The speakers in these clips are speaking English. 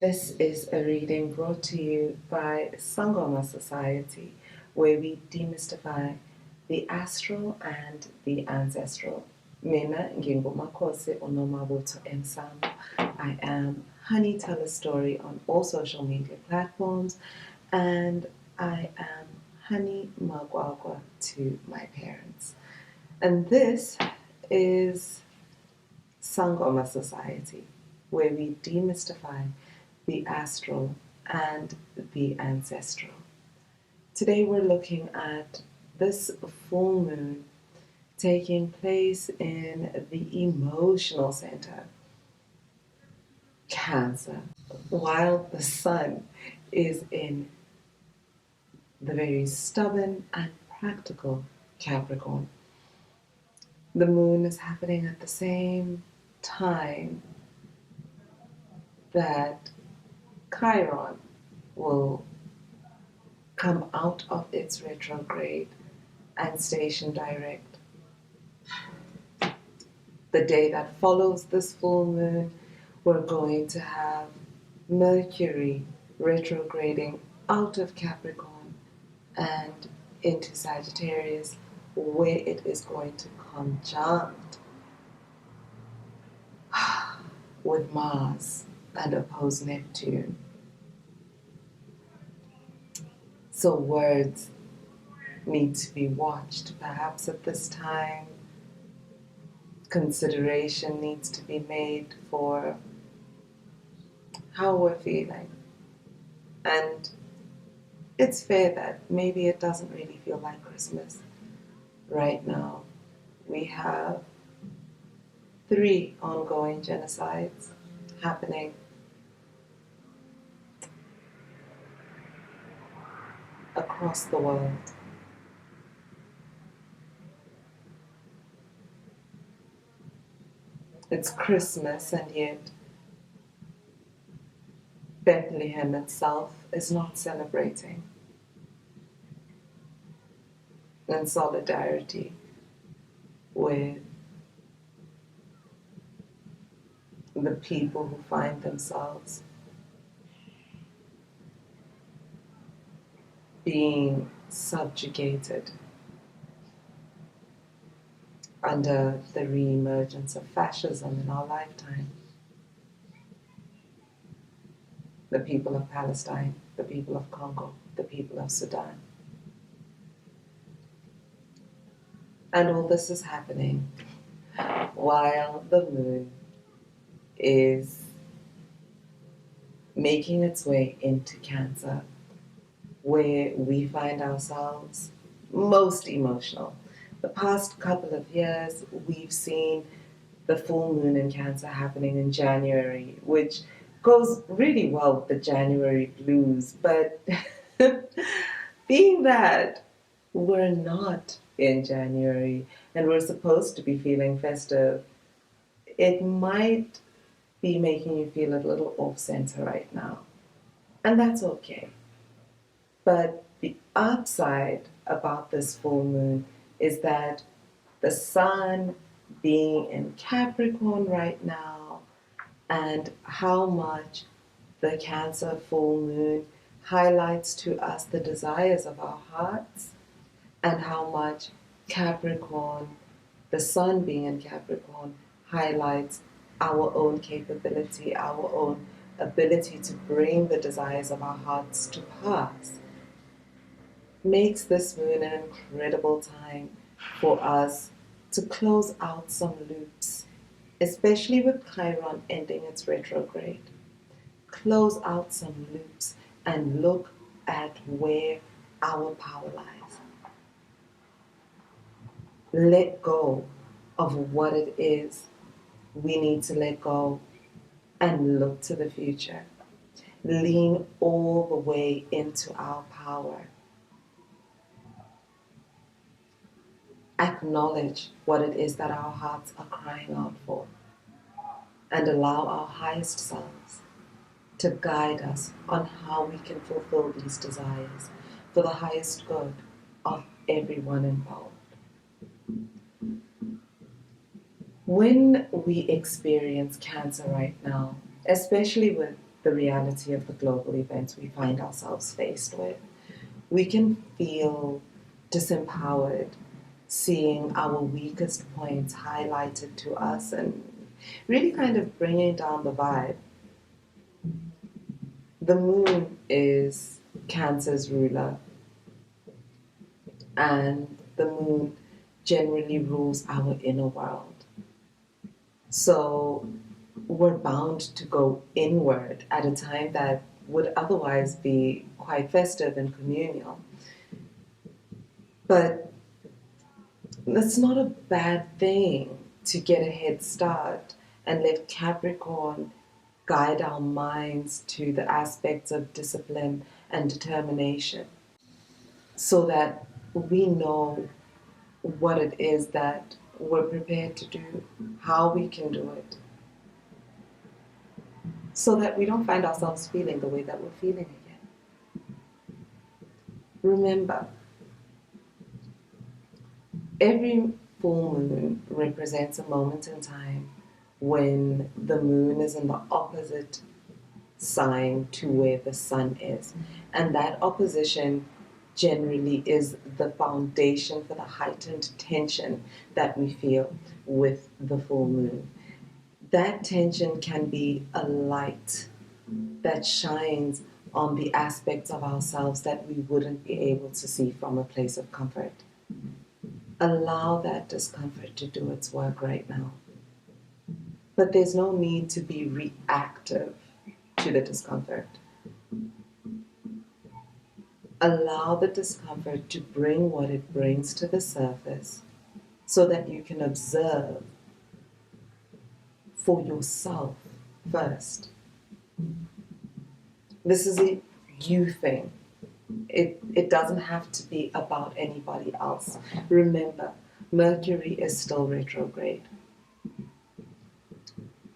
This is a reading brought to you by Sangoma Society, where we demystify the astral and the ancestral. Mina ngingumakhosi uNomabutho Emsamo. I am Honey Tell a Story on all social media platforms, and I am Honey Magwagwa to my parents. And this is Sangoma Society, where we demystify the astral and the ancestral. Today we're looking at this full moon taking place in the emotional center, Cancer, while the sun is in the very stubborn and practical Capricorn. The moon is happening at the same time that Chiron will come out of its retrograde and station direct. The day that follows this full moon, we're going to have Mercury retrograding out of Capricorn and into Sagittarius, where it is going to conjunct with Mars and oppose Neptune. So words need to be watched. Perhaps at this time, consideration needs to be made for how we're feeling. And it's fair that maybe it doesn't really feel like Christmas right now. We have 3 ongoing genocides happening across the world. It's Christmas, and yet Bethlehem itself is not celebrating in solidarity with the people who find themselves being subjugated under the re-emergence of fascism in our lifetime. The people of Palestine, the people of Congo, the people of Sudan. And all this is happening while the moon is making its way into Cancer, where we find ourselves most emotional. The past couple of years, we've seen the full moon in Cancer happening in January, which goes really well with the January blues, but being that we're not in January and we're supposed to be feeling festive, it might be making you feel a little off center right now. And that's okay. But the upside about this full moon is that the sun being in Capricorn right now, and how much the Cancer full moon highlights to us the desires of our hearts, and how much Capricorn, the sun being in Capricorn, highlights our own capability, our own ability to bring the desires of our hearts to pass, makes this moon an incredible time for us to close out some loops, especially with Chiron ending its retrograde. Close out some loops and look at where our power lies. Let go of what it is we need to let go and look to the future. Lean all the way into our power. Acknowledge what it is that our hearts are crying out for, and allow our highest selves to guide us on how we can fulfill these desires for the highest good of everyone involved. When we experience Cancer right now, especially with the reality of the global events we find ourselves faced with. We can feel disempowered seeing our weakest points highlighted to us and really kind of bringing down the vibe. The moon is Cancer's ruler, and the moon generally rules our inner world. So we're bound to go inward at a time that would otherwise be quite festive and communal. But that's not a bad thing to get a head start and let Capricorn guide our minds to the aspects of discipline and determination so that we know what it is that we're prepared to do, how we can do it, so that we don't find ourselves feeling the way that we're feeling again. Remember, every full moon represents a moment in time when the moon is in the opposite sign to where the sun is. And that opposition generally is the foundation for the heightened tension that we feel with the full moon. That tension can be a light that shines on the aspects of ourselves that we wouldn't be able to see from a place of comfort. Allow that discomfort to do its work right now. But there's no need to be reactive to the discomfort. Allow the discomfort to bring what it brings to the surface so that you can observe for yourself first. This is a you thing. It doesn't have to be about anybody else. Remember, Mercury is still retrograde.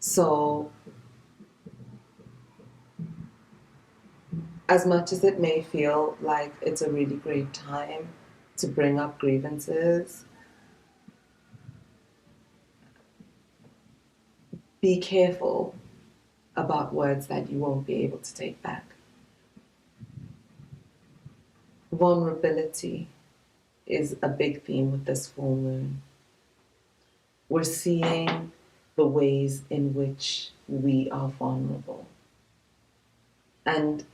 So, as much as it may feel like it's a really great time to bring up grievances, be careful about words that you won't be able to take back. Vulnerability is a big theme with this full moon. We're seeing the ways in which we are vulnerable. And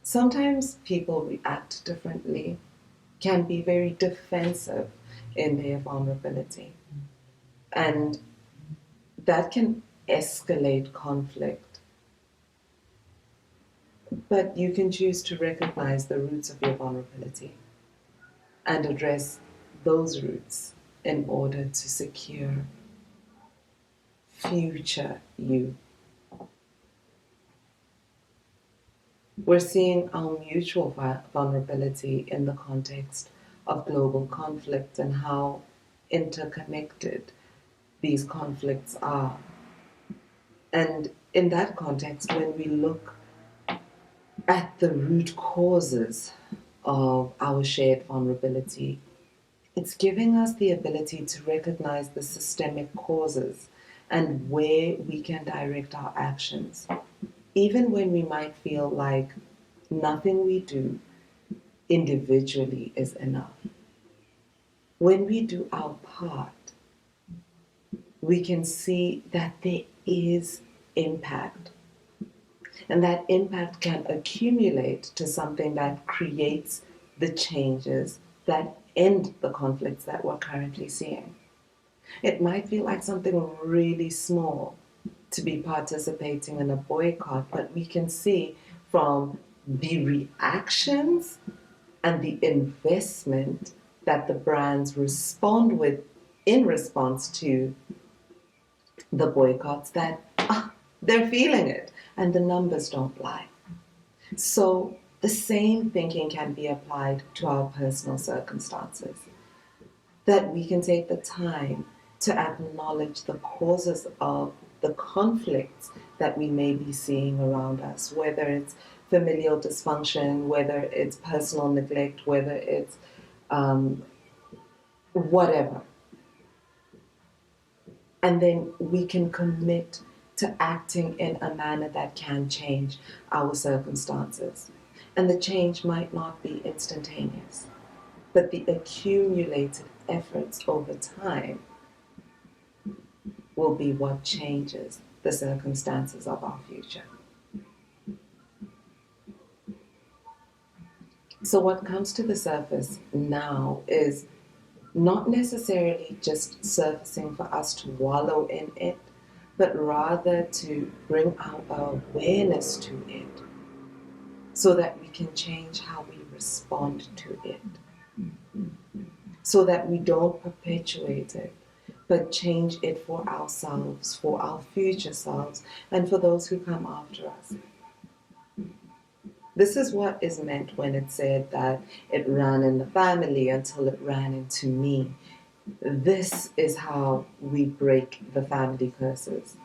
sometimes people react differently, can be very defensive in their vulnerability. And that can escalate conflict. But you can choose to recognize the roots of your vulnerability and address those roots in order to secure future you. We're seeing our mutual vulnerability in the context of global conflict and how interconnected these conflicts are. And in that context, when we look at the root causes of our shared vulnerability, it's giving us the ability to recognize the systemic causes and where we can direct our actions, even when we might feel like nothing we do individually is enough. When we do our part, we can see that there is impact. And that impact can accumulate to something that creates the changes that end the conflicts that we're currently seeing. It might feel like something really small to be participating in a boycott, but we can see from the reactions and the investment that the brands respond with in response to the boycotts that they're feeling it, and the numbers don't lie. So the same thinking can be applied to our personal circumstances, that we can take the time to acknowledge the causes of the conflicts that we may be seeing around us, whether it's familial dysfunction, whether it's personal neglect, whether it's whatever. And then we can commit to acting in a manner that can change our circumstances. And the change might not be instantaneous, but the accumulated efforts over time will be what changes the circumstances of our future. So, what comes to the surface now is not necessarily just surfacing for us to wallow in it, but rather to bring our awareness to it so that we can change how we respond to it, so that we don't perpetuate it, but change it for ourselves, for our future selves, and for those who come after us. This is what is meant when it said that it ran in the family until it ran into me. This is how we break the family curses,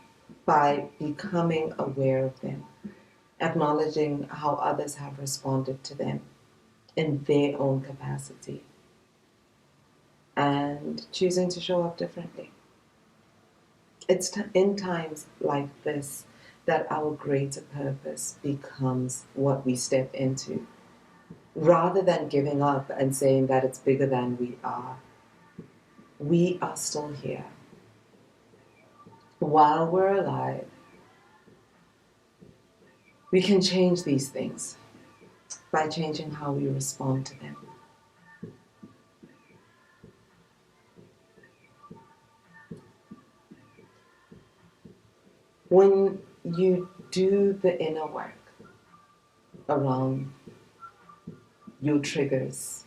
by becoming aware of them, acknowledging how others have responded to them in their own capacity, and choosing to show up differently. It's in times like this that our greater purpose becomes what we step into. Rather than giving up and saying that it's bigger than we are still here. While we're alive, we can change these things by changing how we respond to them. When you do the inner work around your triggers,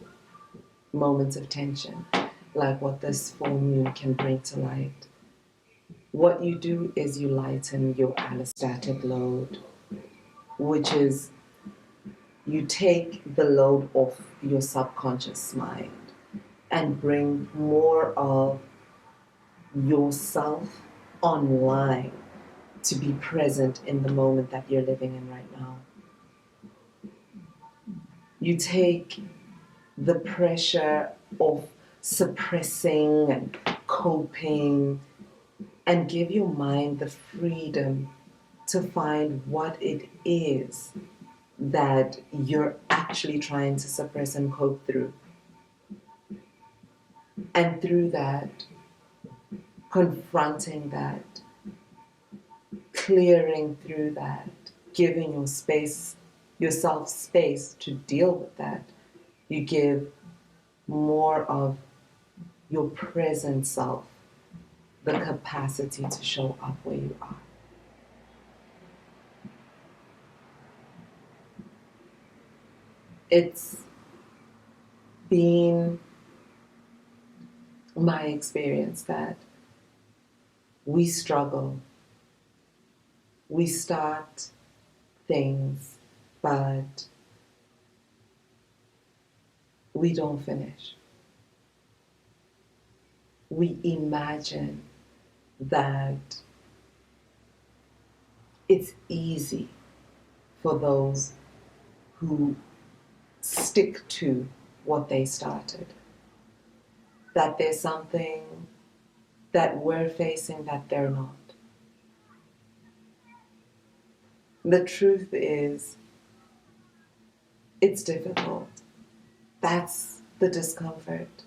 moments of tension, like what this full moon can bring to light, what you do is you lighten your allostatic load, which is you take the load off your subconscious mind and bring more of yourself online to be present in the moment that you're living in right now. You take the pressure of suppressing and coping and give your mind the freedom to find what it is that you're actually trying to suppress and cope through. And through that, confronting that, clearing through that, giving yourself space to deal with that, you give more of your present self the capacity to show up where you are. It's been my experience that we struggle. We start things, but we don't finish. We imagine that it's easy for those who stick to what they started, that there's something that we're facing that they're not. The truth is, it's difficult. That's the discomfort.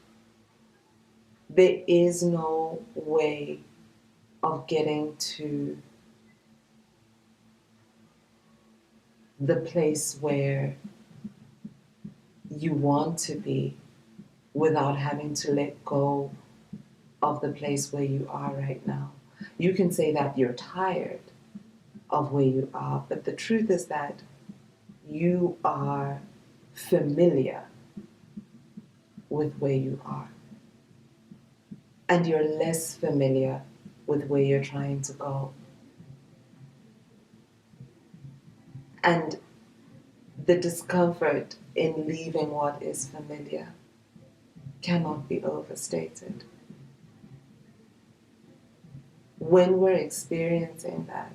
There is no way of getting to the place where you want to be without having to let go of the place where you are right now. You can say that you're tired of where you are, but the truth is that you are familiar with where you are, and you're less familiar with where you're trying to go. And the discomfort in leaving what is familiar cannot be overstated. When we're experiencing that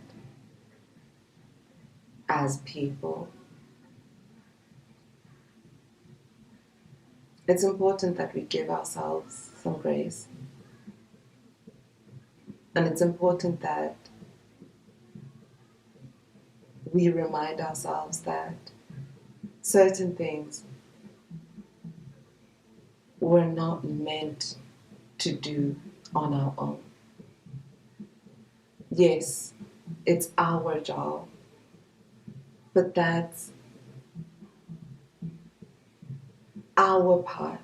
as people, it's important that we give ourselves some grace. And it's important that we remind ourselves that certain things we're not meant to do on our own. Yes, it's our job, but that's our part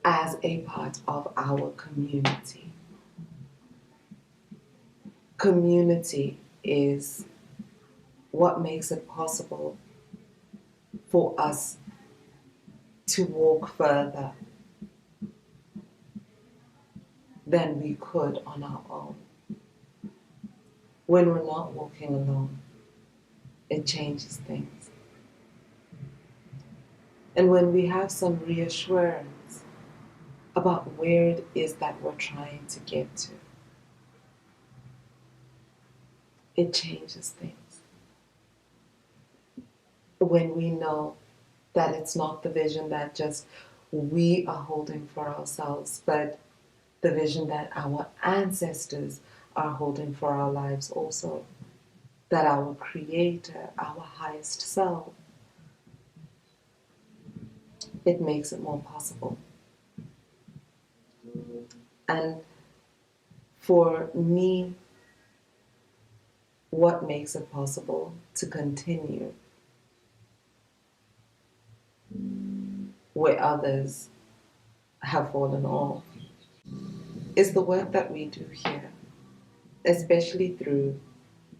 as a part of our community. Community is what makes it possible for us to walk further than we could on our own. When we're not walking alone, it changes things. And when we have some reassurance about where it is that we're trying to get to, it changes things. When we know that it's not the vision that just we are holding for ourselves, but the vision that our ancestors are holding for our lives also, that our Creator, our highest self, it makes it more possible. And for me, what makes it possible to continue where others have fallen off is the work that we do here, especially through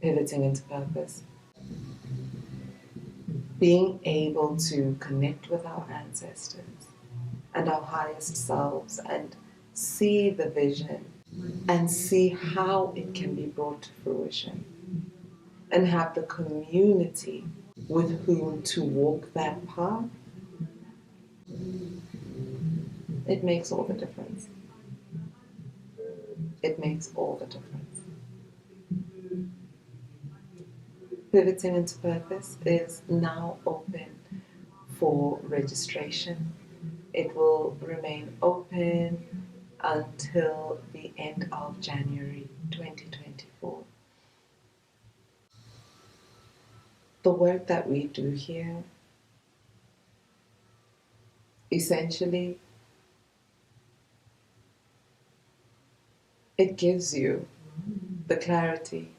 pivoting into purpose. Being able to connect with our ancestors and our highest selves and see the vision and see how it can be brought to fruition and have the community with whom to walk that path, it makes all the difference. It makes all the difference. Pivoting into Purpose is now open for registration. It will remain open until the end of January 2024. The work that we do here, essentially, it gives you the clarity,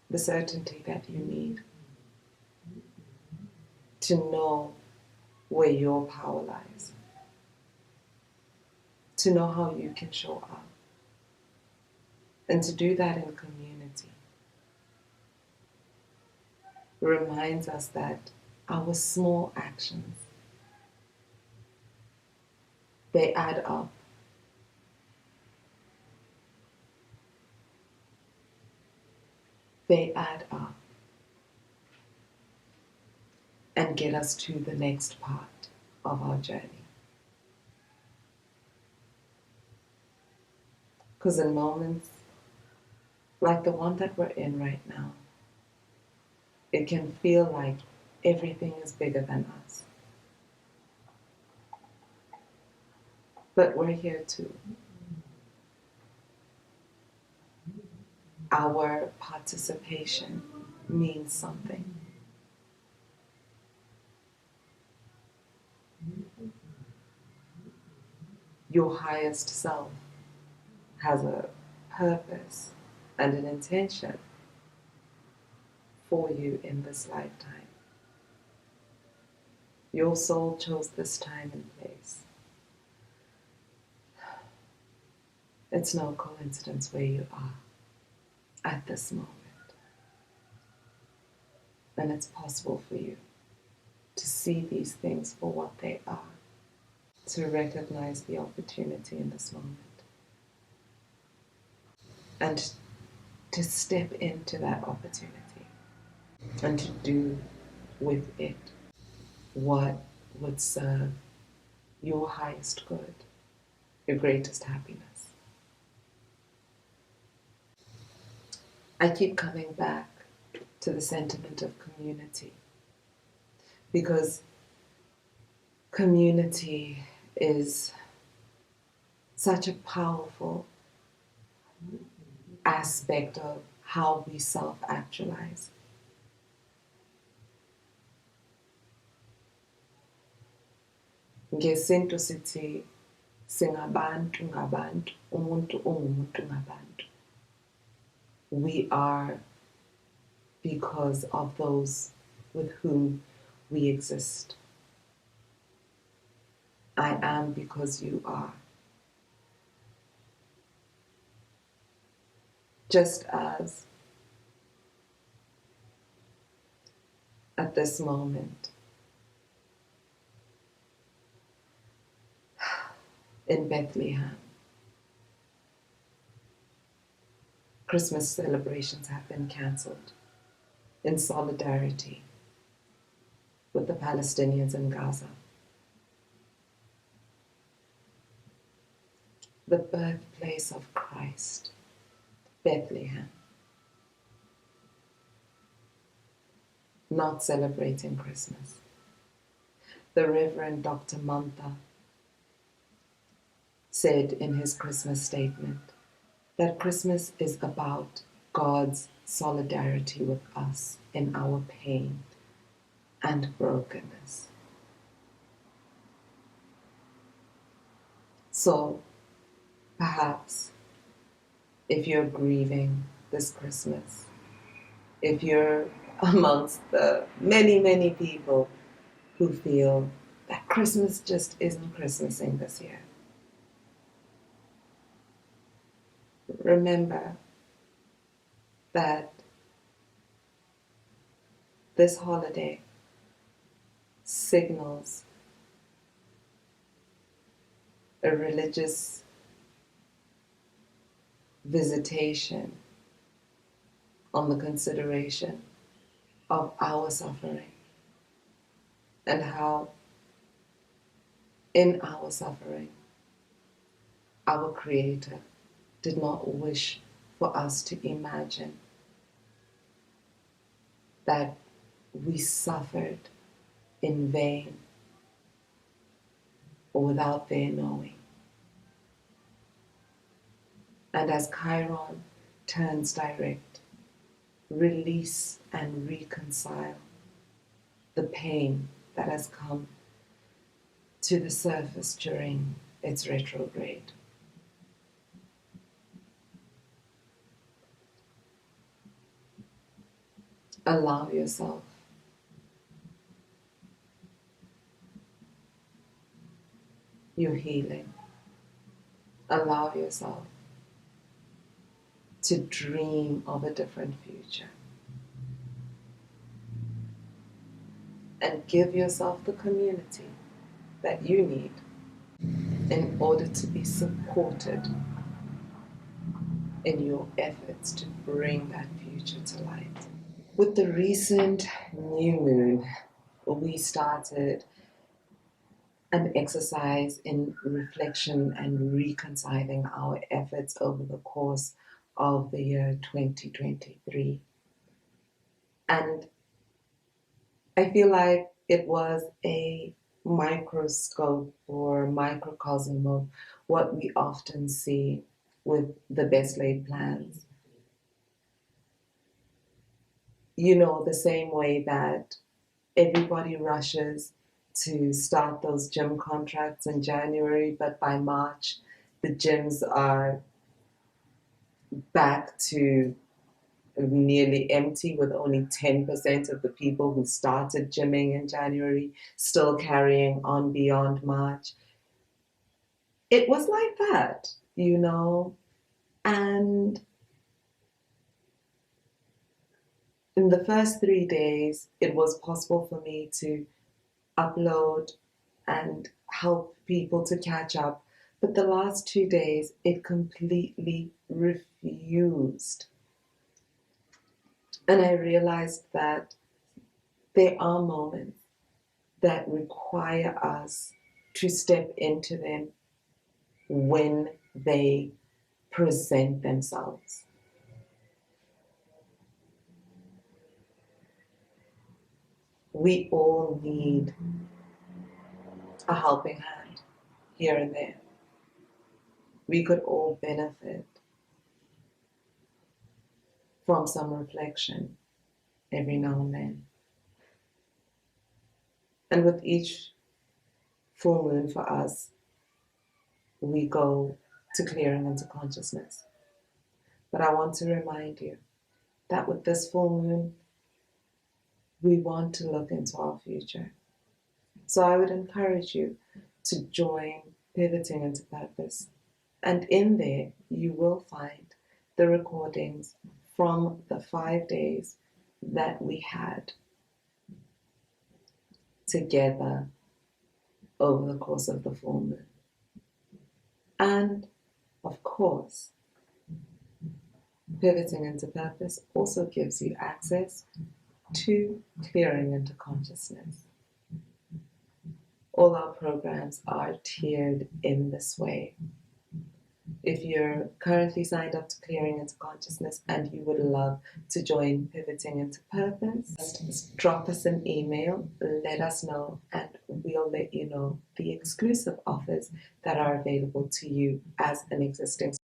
the certainty that you need to know where your power lies, to know how you can show up, and to do that in community reminds us that our small actions, they add up. They add up and get us to the next part of our journey. Because in moments like the one that we're in right now, it can feel like everything is bigger than us. But we're here too. Our participation means something. Your highest self has a purpose and an intention for you in this lifetime. Your soul chose this time and place. It's no coincidence where you are at this moment. And it's possible for you to see these things for what they are, to recognize the opportunity in this moment, and to step into that opportunity and to do with it what would serve your highest good, your greatest happiness. I keep coming back to the sentiment of community because community is such a powerful aspect of how we self-actualize. Ngesintu sithi singabantu ngabantu, umuntu ungumuntu ngabantu. We are because of those with whom we exist. I am because you are. Just as at this moment in Bethlehem, Christmas celebrations have been cancelled in solidarity with the Palestinians in Gaza. The birthplace of Christ, Bethlehem, not celebrating Christmas. The Reverend Dr. Mantha said in his Christmas statement that Christmas is about God's solidarity with us in our pain and brokenness. So perhaps if you're grieving this Christmas, if you're amongst the many, many people who feel that Christmas just isn't Christmasing this year, remember that this holiday signals a religious visitation on the consideration of our suffering and how in our suffering our Creator did not wish for us to imagine that we suffered in vain or without their knowing. And as Chiron turns direct, release and reconcile the pain that has come to the surface during its retrograde. Allow yourself your healing. Allow yourself to dream of a different future. And give yourself the community that you need in order to be supported in your efforts to bring that future to light. With the recent new moon, we started an exercise in reflection and reconciling our efforts over the course of the year 2023. And I feel like it was a microscope or microcosm of what we often see with the best laid plans. You know, the same way that everybody rushes to start those gym contracts in January, but by March, the gyms are back to nearly empty with only 10% of the people who started gymming in January still carrying on beyond March. It was like that, you know, and in the first 3 days, it was possible for me to upload and help people to catch up. But the last 2 days, it completely refused. And I realized that there are moments that require us to step into them when they present themselves. We all need a helping hand here and there. We could all benefit from some reflection every now and then. And with each full moon for us, we go to clearing into consciousness. But I want to remind you that with this full moon, we want to look into our future. So I would encourage you to join Pivoting into Purpose. And in there, you will find the recordings from the 5 days that we had together over the course of the full moon. And of course, Pivoting into Purpose also gives you access to clearing into consciousness. All our programs are tiered in this way. If you're currently signed up to Clearing into Consciousness and you would love to join Pivoting into Purpose, just drop us an email, let us know, and we'll let you know the exclusive offers that are available to you as an existing